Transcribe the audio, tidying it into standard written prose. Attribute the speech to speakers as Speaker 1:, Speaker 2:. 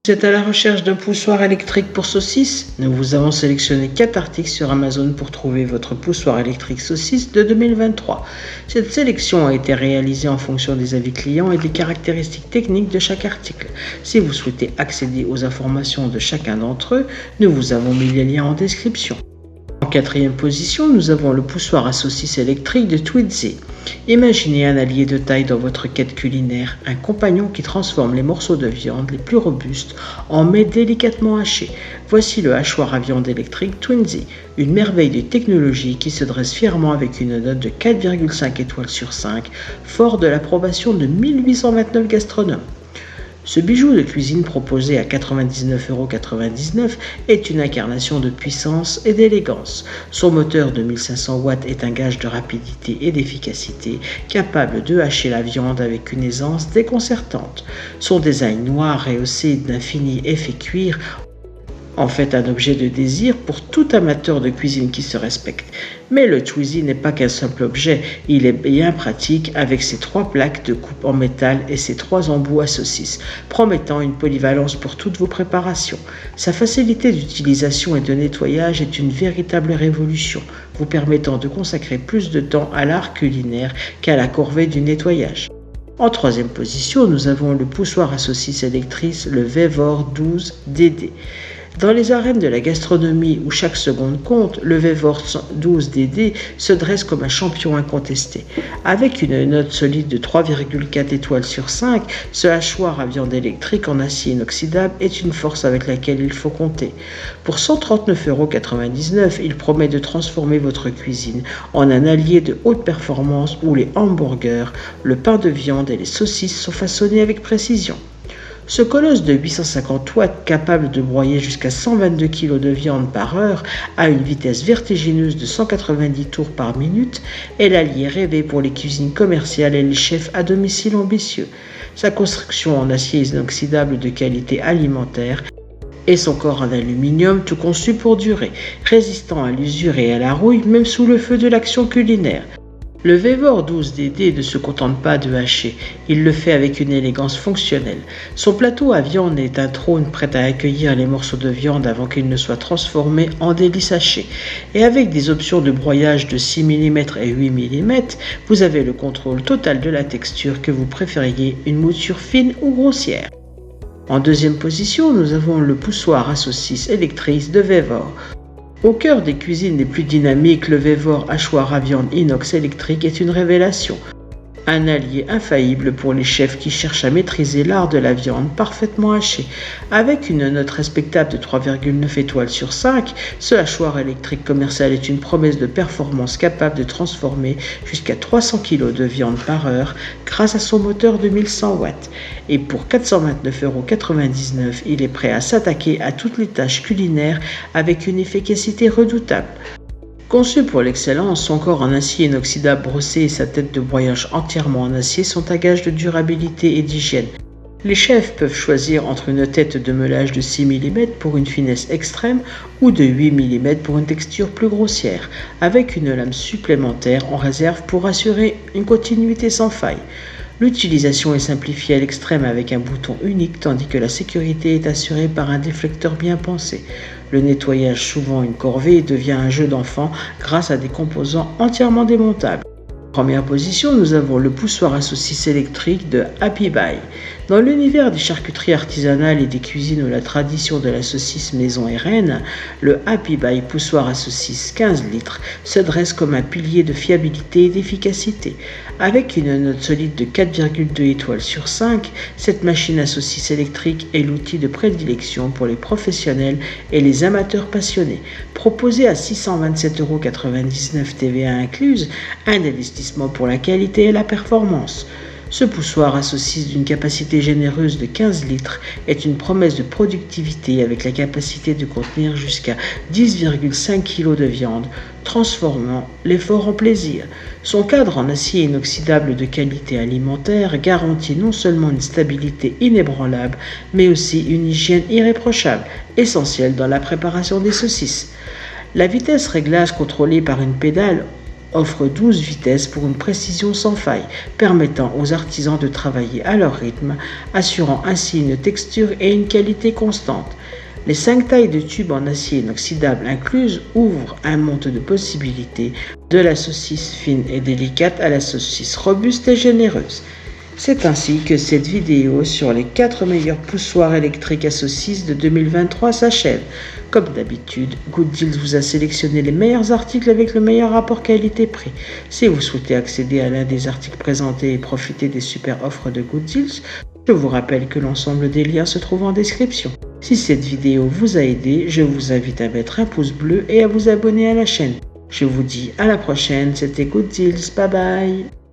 Speaker 1: Vous êtes à la recherche d'un poussoir électrique pour saucisses? Nous vous avons sélectionné 4 articles sur Amazon pour trouver votre poussoir électrique saucisse de 2023. Cette sélection a été réalisée en fonction des avis clients et des caractéristiques techniques de chaque article. Si vous souhaitez accéder aux informations de chacun d'entre eux, nous vous avons mis les liens en description. En 4e position, nous avons le poussoir à saucisses électrique de Twizy. Imaginez un allié de taille dans votre quête culinaire, un compagnon qui transforme les morceaux de viande les plus robustes en mets délicatement hachés. Voici le hachoir à viande électrique Twizy, une merveille de technologie qui se dresse fièrement avec une note de 4,5 étoiles sur 5, fort de l'approbation de 1829 gastronomes. Ce bijou de cuisine proposé à 99,99 € est une incarnation de puissance et d'élégance. Son moteur de 1500 watts est un gage de rapidité et d'efficacité, capable de hacher la viande avec une aisance déconcertante. Son design noir rehaussé d'un fini effet cuir en fait un objet de désir pour tout amateur de cuisine qui se respecte. Mais le Twizy n'est pas qu'un simple objet, il est bien pratique avec ses 3 plaques de coupe en métal et ses 3 embouts à saucisses, promettant une polyvalence pour toutes vos préparations. Sa facilité d'utilisation et de nettoyage est une véritable révolution, vous permettant de consacrer plus de temps à l'art culinaire qu'à la corvée du nettoyage. En 3e position, nous avons le poussoir à saucisses électrique, le Vevor 12DD. Dans les arènes de la gastronomie où chaque seconde compte, le Vevor 12DD se dresse comme un champion incontesté. Avec une note solide de 3,4 étoiles sur 5, ce hachoir à viande électrique en acier inoxydable est une force avec laquelle il faut compter. Pour 139,99 €, il promet de transformer votre cuisine en un allié de haute performance où les hamburgers, le pain de viande et les saucisses sont façonnés avec précision. Ce colosse de 850 watts, capable de broyer jusqu'à 122 kg de viande par heure à une vitesse vertigineuse de 190 tours par minute, est l'allié rêvé pour les cuisines commerciales et les chefs à domicile ambitieux. Sa construction en acier inoxydable de qualité alimentaire et son corps en aluminium tout conçu pour durer, résistant à l'usure et à la rouille même sous le feu de l'action culinaire. Le Vevor 12DD ne se contente pas de hacher, il le fait avec une élégance fonctionnelle. Son plateau à viande est un trône prêt à accueillir les morceaux de viande avant qu'ils ne soient transformés en délices hachées. Et avec des options de broyage de 6 mm et 8 mm, vous avez le contrôle total de la texture que vous préfériez, une mouture fine ou grossière. En 2e position, nous avons le poussoir à saucisses électrique de Vevor. Au cœur des cuisines les plus dynamiques, le Vevor hachoir à viande inox électrique est une révélation. Un allié infaillible pour les chefs qui cherchent à maîtriser l'art de la viande parfaitement hachée. Avec une note respectable de 3,9 étoiles sur 5, ce hachoir électrique commercial est une promesse de performance capable de transformer jusqu'à 300 kg de viande par heure grâce à son moteur de 1100 watts. Et pour 429,99 €, il est prêt à s'attaquer à toutes les tâches culinaires avec une efficacité redoutable. Conçu pour l'excellence, son corps en acier inoxydable brossé et sa tête de broyage entièrement en acier sont un gage de durabilité et d'hygiène. Les chefs peuvent choisir entre une tête de meulage de 6 mm pour une finesse extrême ou de 8 mm pour une texture plus grossière, avec une lame supplémentaire en réserve pour assurer une continuité sans faille. L'utilisation est simplifiée à l'extrême avec un bouton unique tandis que la sécurité est assurée par un déflecteur bien pensé. Le nettoyage, souvent une corvée, devient un jeu d'enfant grâce à des composants entièrement démontables. En 1re position, nous avons le poussoir à saucisses électrique de Happy Buy. Dans l'univers des charcuteries artisanales et des cuisines où la tradition de la saucisse maison est reine, le Happy Buy poussoir à saucisses 15 litres se dresse comme un pilier de fiabilité et d'efficacité. Avec une note solide de 4,2 étoiles sur 5, cette machine à saucisses électrique est l'outil de prédilection pour les professionnels et les amateurs passionnés. Proposé à 627,99 € TVA incluse, un investissement pour la qualité et la performance. Ce poussoir à saucisses d'une capacité généreuse de 15 litres est une promesse de productivité avec la capacité de contenir jusqu'à 10,5 kg de viande, transformant l'effort en plaisir. Son cadre en acier inoxydable de qualité alimentaire garantit non seulement une stabilité inébranlable, mais aussi une hygiène irréprochable, essentielle dans la préparation des saucisses. La vitesse réglage contrôlée par une pédale offre 12 vitesses pour une précision sans faille, permettant aux artisans de travailler à leur rythme, assurant ainsi une texture et une qualité constante. Les 5 tailles de tubes en acier inoxydable incluses ouvrent un monde de possibilités, de la saucisse fine et délicate à la saucisse robuste et généreuse. C'est ainsi que cette vidéo sur les 4 meilleurs poussoirs électriques à saucisses de 2023 s'achève. Comme d'habitude, Good Deals vous a sélectionné les meilleurs articles avec le meilleur rapport qualité-prix. Si vous souhaitez accéder à l'un des articles présentés et profiter des super offres de Good Deals, je vous rappelle que l'ensemble des liens se trouvent en description. Si cette vidéo vous a aidé, je vous invite à mettre un pouce bleu et à vous abonner à la chaîne. Je vous dis à la prochaine, c'était Good Deals, bye bye.